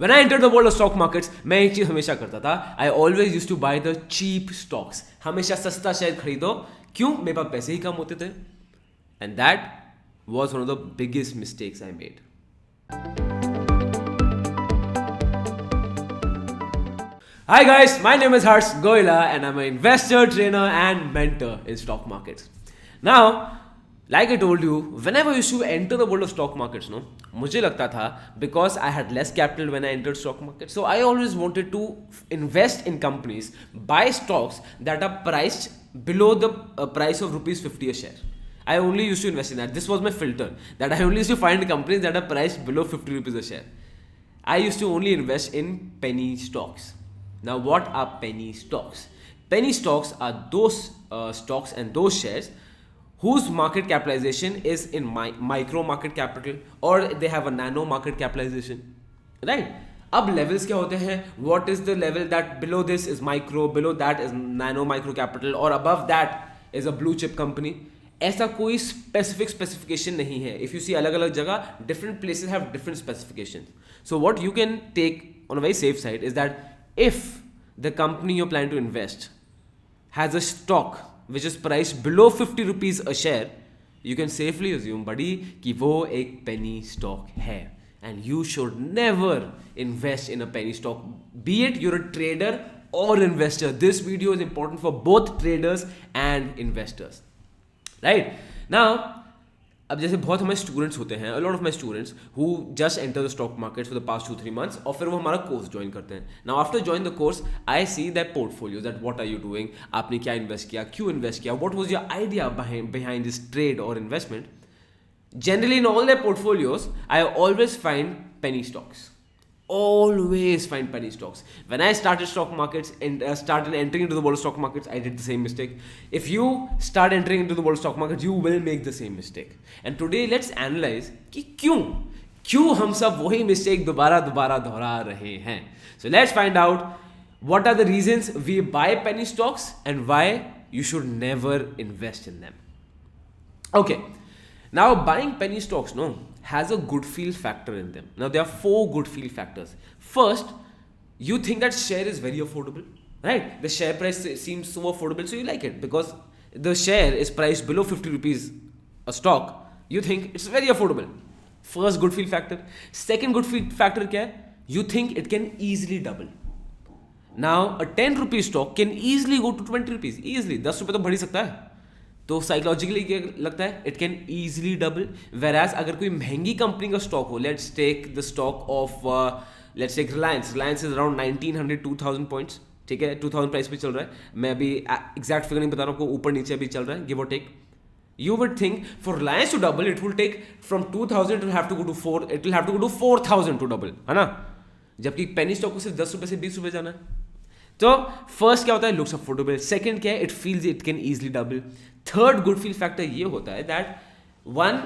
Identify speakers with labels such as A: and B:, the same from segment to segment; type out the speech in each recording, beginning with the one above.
A: When I entered the world of stock markets, मैं एक चीज हमेशा करता था. I always used to buy the cheap stocks. हमेशा सस्ता शेयर खरीदो. क्यों? मेरे पास पैसे ही कम होते थे. And that was one of the biggest mistakes I made. Hi guys, my name is Harsh Goila and I'm an investor, trainer and mentor in stock markets. Now, like I told you, whenever I used to enter the world of stock markets, no, मुझे लगता था because I had less capital when I entered stock market, so I always wanted to invest in companies, buy stocks that are priced below the price of rupees 50 a share. I only used to invest in that. This was my filter, that I only used to find companies that are priced below 50 rupees a share. I used to only invest in penny stocks. Now, what are penny stocks? Penny stocks are those stocks and those shares whose market capitalization is in micro market capital or they have a nano market capitalization, right? अब levels क्या होते हैं? What is the level that below this is micro, below that is nano micro capital or above that is a blue chip company? ऐसा कोई specific specification नहीं है. If you see अलग अलग जगह different places have different specifications. So what you can take on a very safe side is that if the company you're planning to invest has a stock which is priced below 50 rupees a share, you can safely assume, buddy, कि वो एक penny stock है. And you should never invest in a penny stock. Be it you're a trader or investor. This video is important for both traders and investors. Right? Now, अब जैसे बहुत हमारे students होते हैं, a lot of my students who just enter the stock market for the past 2-3 months और फिर वो हमारा कोर्स ज्वाइन करते हैं. Now after join the course, I see their portfolios, that what are you doing, आपने क्या invest किया, क्यों इन्वेस्ट किया, what was your idea behind this trade or investment. Generally in all their portfolios, I always find penny stocks. Always find penny stocks. When I started stock markets and started entering into the world of stock markets, I did the same mistake. If you start entering into the world of stock markets, you will make the same mistake. And today let's analyze कि क्यों हम सब वही mistake दोबारा दोहरा रहे हैं. So let's find out what are the reasons we buy penny stocks and why you should never invest in them. Okay. Now buying penny stocks, no, has a good feel factor in them. Now there are 4 good feel factors. First, you think that share is very affordable, right? The share price seems so affordable, so you like it because the share is priced below 50 rupees a stock. You think it's very affordable. First good feel factor. Second good feel factor क्या है? You think it can easily double. Now a 10 rupee stock can easily go to 20 rupees. Easily. 10 रुपये तो बढ़ ही सकता है. तो psychologically क्या लगता है? It can easily double. वेराज अगर कोई महंगी कंपनी का स्टॉक हो, let's take the stock of let's take Reliance. Reliance is around 1900-2000 points. ठीक है, 2000 प्राइस पे चल रहा है. मैं अभी एग्जैक्ट फिगर नहीं बता रहा हूँ, आपको ऊपर नीचे भी चल रहा है, गिव और take. You would think for Reliance to double, it will take from 2000 it will have to go to 4. It will have to go to 4000 to double, है ना? जबकि पेनी स्टॉक को सिर्फ 10 रुपए से 20 रुपए जाना है. तो फर्स्ट क्या होता है? Looks affordable. सेकंड क्या है? It feels it can easily double. Third good feel factor ये होता है that one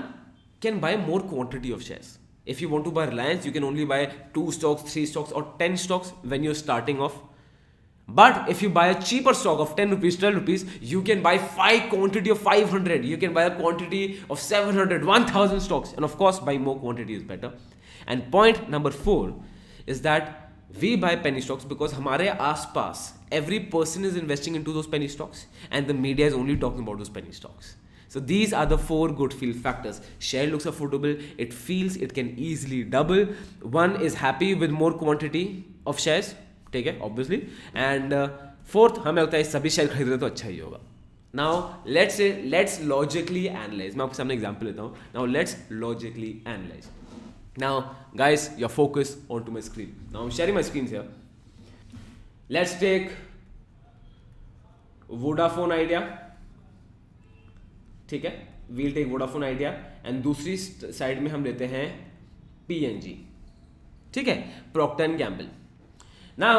A: can buy more quantity of shares. If you want to buy Reliance, you can only buy 2 stocks, 3 stocks or 10 stocks when you're starting off. But if you buy a cheaper stock of 10 rupees, 12 rupees, you can buy 5 quantity of 500. You can buy a quantity of 700, 1000 stocks. And of course, buy more quantity is better. And point number 4 is that we buy penny stocks because हमारे आसपास every person is investing into those penny stocks and the media is only talking about those penny stocks. So these are the 4 good feel factors. Share looks affordable. It feels it can easily double. One is happy with more quantity of shares. ठीक है, obviously. And fourth, हमें लगता है सभी share खरीदे तो अच्छा ही होगा. Now let's logically analyze. मैं आपके सामने एग्जाम्पल लेता हूँ. Now let's logically analyze. Now guys, your focus onto my screen. Now I'm sharing my screens here. Let's take Vodafone Idea. ठीक है, we'll take Vodafone Idea and दूसरी side में हम लेते हैं PNG. ठीक है, Procter & Gamble. Now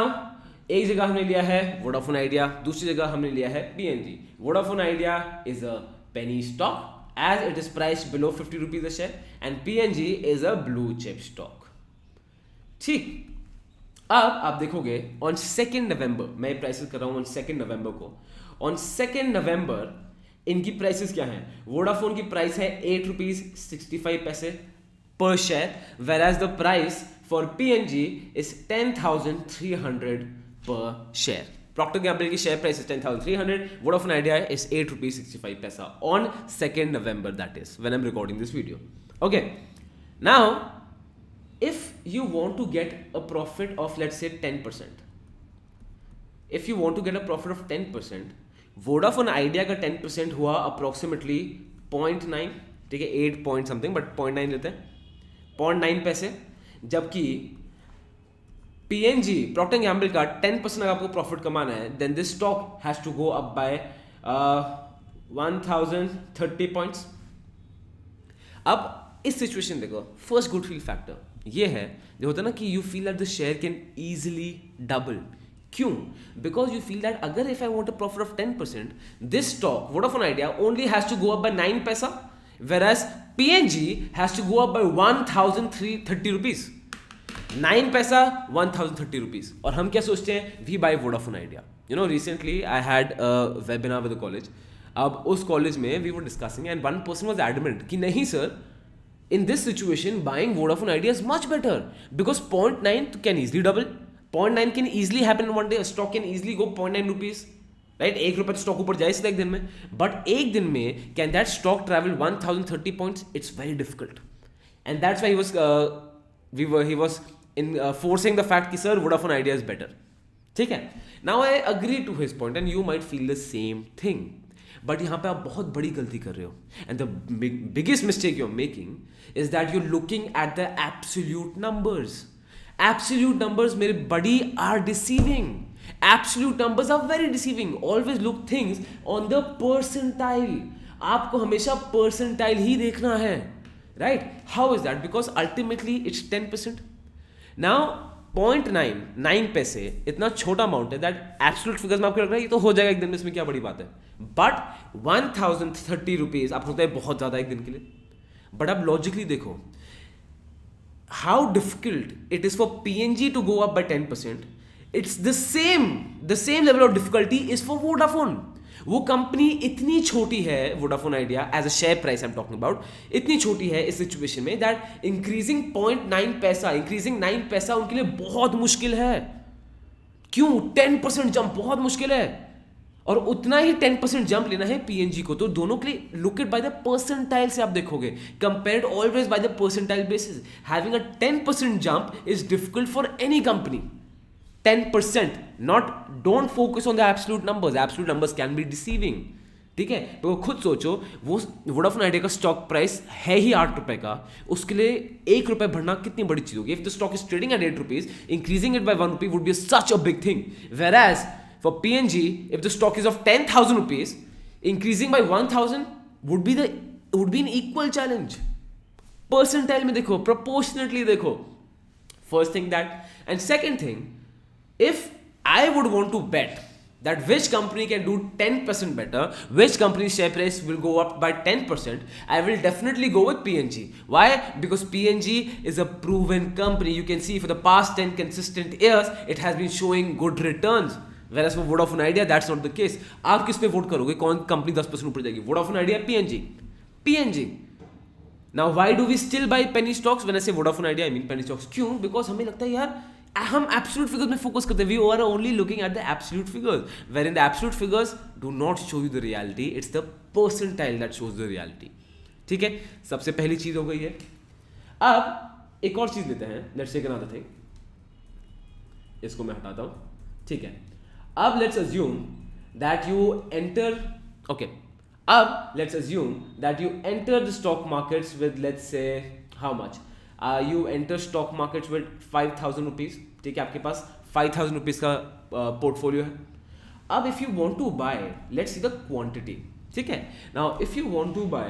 A: एक जगह हमने लिया है Vodafone Idea, दूसरी जगह हमने लिया है PNG. Vodafone Idea is a penny stock as it is priced below 50 rupees a share and PNG is a blue chip stock. ठीक, अब आप देखोगे on 2nd November, मैं प्राइसेस कर रहा हूँ on 2nd November को. On 2nd November इनकी प्राइसेस क्या हैं? वोडाफोन की प्राइस है 8 रुपीज 65 पैसे per share, whereas the price for PNG is 10,300 per share. Procter Gamble की share price is 10,300. Vodafone Idea is 8 rupees 65 paisa on 2nd November, that is when I'm recording this video. Okay, now if you want to get a profit of let's say 10%, if you want to get a profit of 10%, Vodafone Idea का 10% हुआ approximately 0.9, ठीक है 8 point something but 0.9 लेते हैं, 0.9 पैसे, जबकि PNG Procter Gamble का 10% अगर आपको प्रॉफिट कमाना है then this stock has to go up by 1030 points. अब इस सिचुएशन देखो, फर्स्ट गुड फील फैक्टर ये है जो होता है ना कि you feel that the share can easily double. क्यों? बिकॉज यू फील दैट अगर if I want a profit of 10%, this stock Vodafone Idea only has to go up by 9 paisa, whereas PNG has to go up by 1,330 rupees. 9 पैसा 1,030 rupees. और हम क्या सोचते हैं? We buy Vodafone Idea. You know recently I had a webinar with the college. अब उस college में we were discussing and one person was adamant कि नहीं sir, in this situation buying Vodafone Idea is much better because 0.9 can easily double. 0.9 can easily happen in one day. A stock can easily go 0.9 rupees. Right, 1 रुपये तो stock ऊपर जा सकता है एक दिन में, बट एक दिन में can that stock travel 1030 points? It's very difficult. And that's why he was in forcing the fact कि sir Vodafone Idea is better. ठीक है, now I agree to his point and you might feel the same thing, but यहाँ पे आप बहुत बड़ी गलती कर रहे हो. And the biggest mistake you are making is that you are looking at the absolute numbers. Absolute numbers मेरे बड़ी are deceiving. Absolute numbers are very deceiving. Always look things on the percentile. आपको हमेशा percentile ही देखना है, right? How is that? Because ultimately it's 10%. Now 0.9 पैसे इतना छोटा amount है that absolute figures में आपको लग रहा है ये तो हो जाएगा एक दिन में, इसमें क्या बड़ी बात है. But 1,030 rupees आपको लगता है बहुत ज़्यादा एक दिन के लिए, बट आप लॉजिकली देखो how difficult it is for PNG to go up by 10%. It's the same level of difficulty is for Vodafone. वो कंपनी इतनी छोटी है, Vodafone Idea as a share price I'm talking about, इतनी छोटी है इस सिचुएशन में that increasing 0.9 पैसा, increasing 9 पैसा उनके लिए बहुत मुश्किल है. क्यों? 10% जंप बहुत मुश्किल है, और उतना ही 10% जंप लेना है PNG को. तो दोनों के लिए look it by the percentile से आप देखोगे, compared always by the percentile basis. Having a 10% jump is difficult for any company. 10%, not, don't focus on the absolute numbers. Absolute numbers can be deceiving. ठीक है, तो खुद सोचो, वो Vodafone idea का स्टॉक प्राइस है ही 8 रुपए का, उसके लिए 1 रुपए बढ़ना कितनी बड़ी चीज होगी. If the stock is trading at 8 rupees, increasing it by 1 rupee would be such a big thing. Whereas for PNG, if the stock is of 10,000 rupees, increasing by 1,000 would be an equal challenge. Percentile में देखो, proportionately देखो. First thing that, and second thing, if I would want to bet that which company can do 10% better, which company's share price will go up by 10%, I will definitely go with PNG. Why? Because PNG is a proven company. You can see for the past 10 consistent years, it has been showing good returns. Whereas for Vodafone Idea, that's not the case. आप किस पे vote करोगे? कौन company 10% ऊपर जाएगी? Vodafone Idea, PNG. Now why do we still buy penny stocks? When I say Vodafone Idea, I mean penny stocks. क्यों? Because हमें लगता है यार हम absolute figures में फोकस करते हैं. We are only looking at the absolute figures, wherein the absolute figures do not show you the reality. It's the percentile that shows the reality. ठीक है, सबसे पहली चीज हो गई है. अब एक और चीज लेते हैं. Let's take another thing. इसको मैं हटाता हूँ. ठीक है, अब let's assume that you enter, okay, अब let's assume that you enter the stock markets with, let's say, how much? You enter stock markets with 5,000 rupees. ठीक है, आपके पास 5,000 rupees का portfolio है. अब if you want to buy, let's see the quantity. ठीक है, now if you want to buy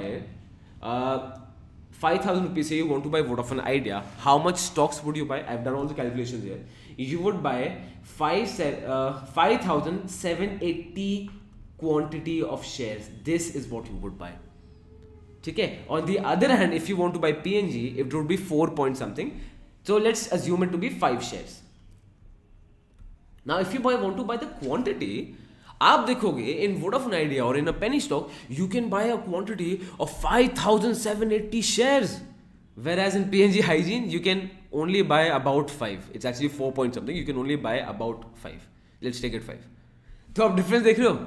A: 5,000 rupees, say you want to buy Vodafone Idea, how much stocks would you buy? I've done all the calculations here. You would buy 5,780 quantity of shares. This is what you would buy. ठीक है, on the other hand, if you want to buy PNG, it would be 4 point something. So let's assume it to be 5 shares. Now if you want to buy the quantity, आप देखोगे in Vodafone Idea or in a penny stock, you can buy a quantity of 5,780 shares. Whereas in PNG Hygiene, you can only buy about 5. It's actually 4 point something. You can only buy about 5. Let's take it 5. तो आप difference देख रहे हो.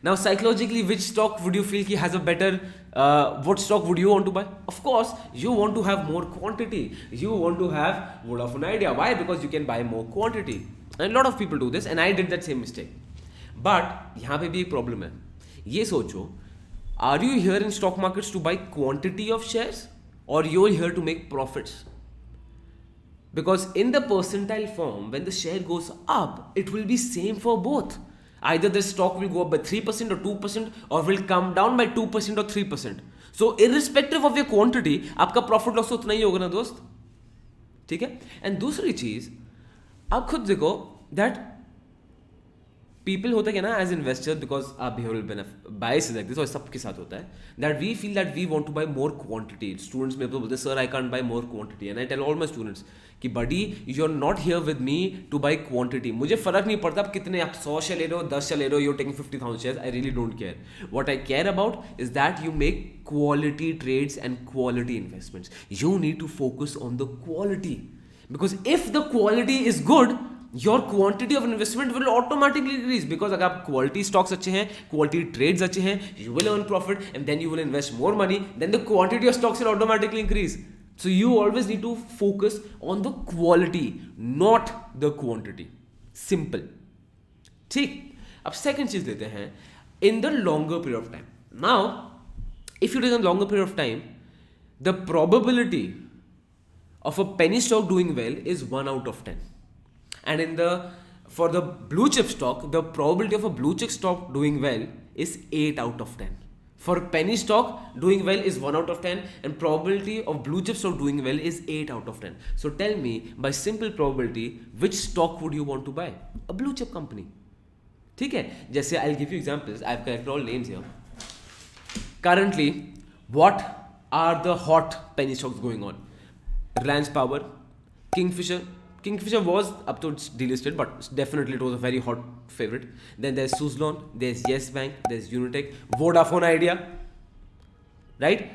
A: Now psychologically, which stock would you feel कि has a better, what stock would you want to buy? Of course, you want to have more quantity. You want to have Vodafone Idea. Why? Because you can buy more quantity. And a lot of people do this, and I did that same mistake. But यहाँ पे भी एक problem है. ये सोचो, are you here in stock markets to buy quantity of shares, or you're here to make profits? Because in the percentile form, when the share goes up, it will be same for both. Either the stock will go up by 3% or 2% or will come down by 2% or 3%. So irrespective of your quantity, आपका profit loss उतना ही होगा ना दोस्त. ठीक है. And दूसरी चीज आप खुद देखो दैट पीपल होता है ना एज इन्वेस्टर, बिकॉज आप बिहेवियरल बायस लाइक दिस और सबके साथ होता है that we feel that we want to buy more quantity. Students में तो बोलते हैं sir I can't buy more quantity, and I tell all my students कि buddy you are not here with me to buy quantity. मुझे फर्क नहीं पड़ता आप कितने, आप 100 शेयर ले रहे हो, 10 शेयर ले रहे हो, you are taking 50,000 shares, I really don't care. What I care about is that you make quality trades and quality investments. You need to focus on the quality, because if the quality is good, your quantity of investment will automatically increase. Because अगर आप quality stocks अच्छे हैं, quality trades अच्छे हैं, you will earn profit and then you will invest more money, then the quantity of stocks will automatically increase. So you always need to focus on the quality, not the quantity. Simple. ठीक. अब second चीज लेते हैं in the longer period of time. Now if you take a longer period of time, the probability of a penny stock doing well is 1 out of 10. And for the blue chip stock, the probability of a blue chip stock doing well is 8 out of 10. For penny stock doing well is 1 out of 10, and probability of blue chip stock doing well is 8 out of 10. So tell me, by simple probability, which stock would you want to buy? A blue chip company. ठीक है. जैसे I'll give you examples. I've collected all names here. Currently, what are the hot penny stocks going on? Reliance Power, Kingfisher. Kingfisher was up to delisted, but definitely it was a very hot favorite. Then there's Suzlon, there's Yes Bank, there's Unitech, Vodafone Idea. Right?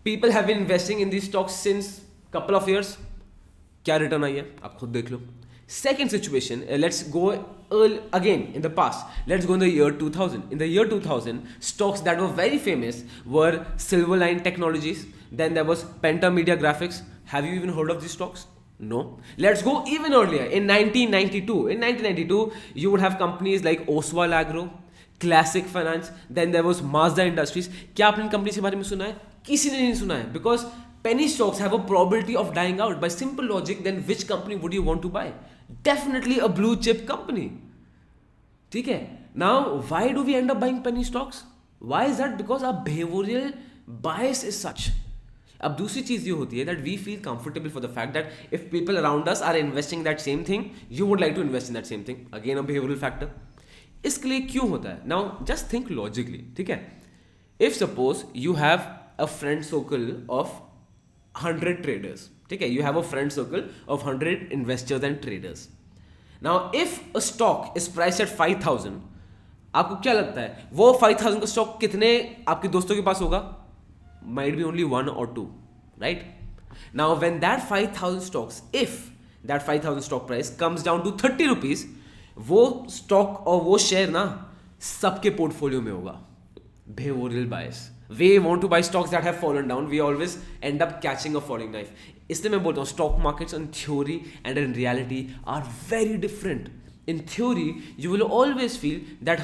A: People have been investing in these stocks since couple of years. क्या return आई है आप खुद देख लो. Second situation, let's go again in the past. Let's go in the year 2000. In the year 2000, stocks that were very famous were Silverline Technologies. Then there was Penta Media Graphics. Have you even heard of these stocks? No. Let's go even earlier. In 1992. In 1992, you would have companies like Oswald Agro, Classic Finance. Then there was Mazda Industries. क्या आपने इन company के बारे में सुना है? किसी ने नहीं सुना है. Because penny stocks have a probability of dying out. By simple logic, then which company would you want to buy? Definitely a blue chip company. ठीक है. Now, why do we end up buying penny stocks? Why is that? Because our behavioral bias is such. अब दूसरी चीज ये होती है that we feel comfortable for the fact that if people around us are investing that same thing, you would like to invest in that same thing. Again, a behavioral factor. इसके लिए क्यों होता है? Now, just think logically. ठीक है. If suppose you have a friend circle of 100 traders. ठीक है. You have a friend circle of 100 investors and traders. Now, if a stock is priced at 5,000, आपको क्या लगता है वो 5,000 का स्टॉक कितने आपके दोस्तों के पास होगा? Might be only 1 or 2, right? Now, when that 5,000 stocks, if that 5,000 stock price comes down to 30 rupees, वो स्टॉक और वो शेयर ना सबके पोर्टफोलियो में होगा. Behavioral bias. We want to buy stocks that have fallen down. We always end up catching a falling knife. इसलिए मैं बोलता हूँ stock markets in theory and in reality are very different. In theory, you will always feel that,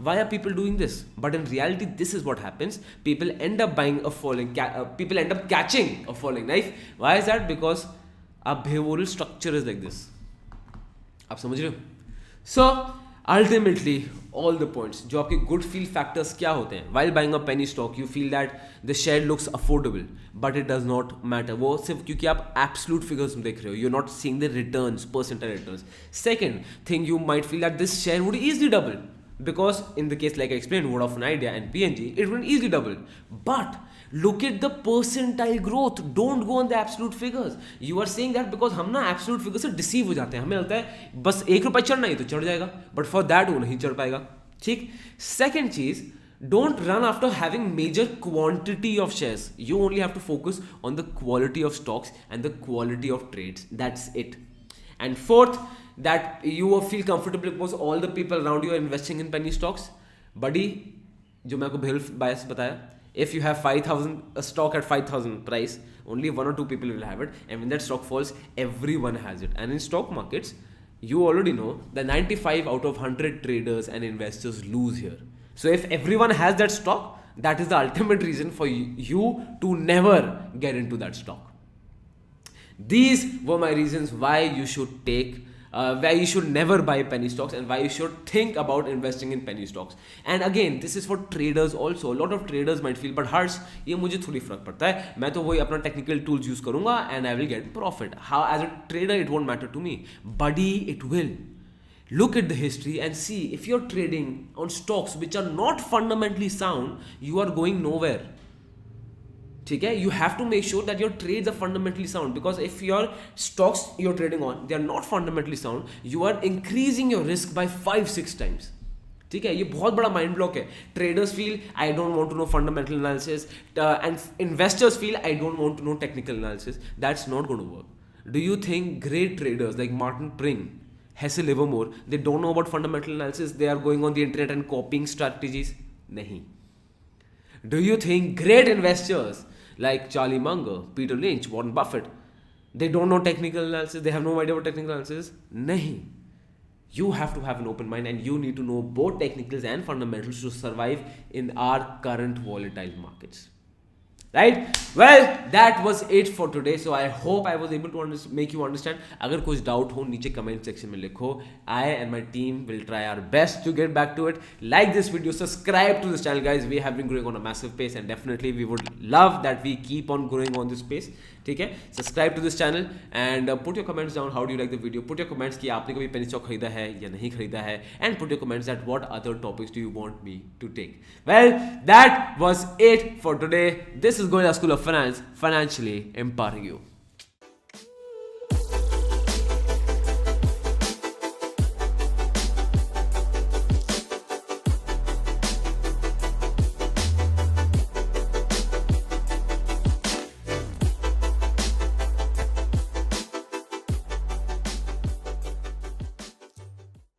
A: why are people doing this? But in reality, this is what happens. People end up buying a people end up catching a falling knife. Why is that? Because our behavioral structure is like this. आप समझ रहे हो? So, ultimately, all the points, जो आपके good feel factors क्या होते हैं? While buying a penny stock, you feel that the share looks affordable, but it does not matter. वो सिर्फ क्योंकि आप absolute figures में देख रहे हो, you're not seeing the returns, percentile returns. Second thing, you might feel that this share would easily double, because in the case like I explained, Vodafone Idea and PNG, it would easily double. But look at the percentile growth. Don't go on the absolute figures. You are saying that because हम ना absolute figures से deceive हो जाते हैं. हमें लगता है बस ₹1 चढ़ना ही तो चढ़ जाएगा, but for that वो नहीं चढ़ पाएगा. ठीक. Second चीज, don't run after having major quantity of shares. You only have to focus on the quality of stocks and the quality of trades. That's it. And fourth, that you will feel comfortable because all the people around you are investing in penny stocks. Buddy, जो मैं आपको behaviour बायस बताया, if you have 5,000 a stock at 5,000 price, only one or two people will have it, and when that stock falls, everyone has it. And in stock markets, you already know that 95 out of 100 traders and investors lose here. So if everyone has that stock, that is the ultimate reason for you to never get into that stock. These were my reasons why you should why you should never buy penny stocks and why you should think about investing in penny stocks. And again, this is for traders also. A lot of traders might feel, but Harsh, ये मुझे थोड़ी फर्क पड़ता है, मैं तो वही अपना technical tools use करूँगा and I will get profit. How as a trader it won't matter to me, buddy, it will. Look at the history and see if you're trading on stocks which are not fundamentally sound, you are going nowhere. ठीक है, you have to make sure that your trades are fundamentally sound, because if your stocks you're trading on they are not fundamentally sound, you are increasing your risk by 5-6 times. ठीक है, ये बहुत बड़ा mind block है. Traders feel I don't want to know fundamental analysis and investors feel I don't want to know technical analysis. That's not going to work. Do you think great traders like Martin Pring, Hesse Livermore, they don't know about fundamental analysis, they are going on the internet and copying strategies? नहीं. Do you think great investors like Charlie Munger, Peter Lynch, Warren Buffett, they don't know technical analysis, they have no idea about technical analysis? Nahi. You have to have an open mind and you need to know both technicals and fundamentals to survive in our current volatile markets. Right? Well, that was it for today. So I hope I was able to make you understand. अगर कुछ doubt हो नीचे comment section में लिखो. I and my team will try our best to get back to it. Like this video, subscribe to this channel, guys. We have been growing on a massive pace and definitely we would love that we keep on growing on this pace. ठीक है, subscribe to this channel and put your comments down. How do you like the video? Put your comments कि आपने कभी penny stock खरीदा है या नहीं खरीदा है, and put your comments that what other topics do you want me to take. Well, that was it for today. This is Goila School of Finance, financially empowering you.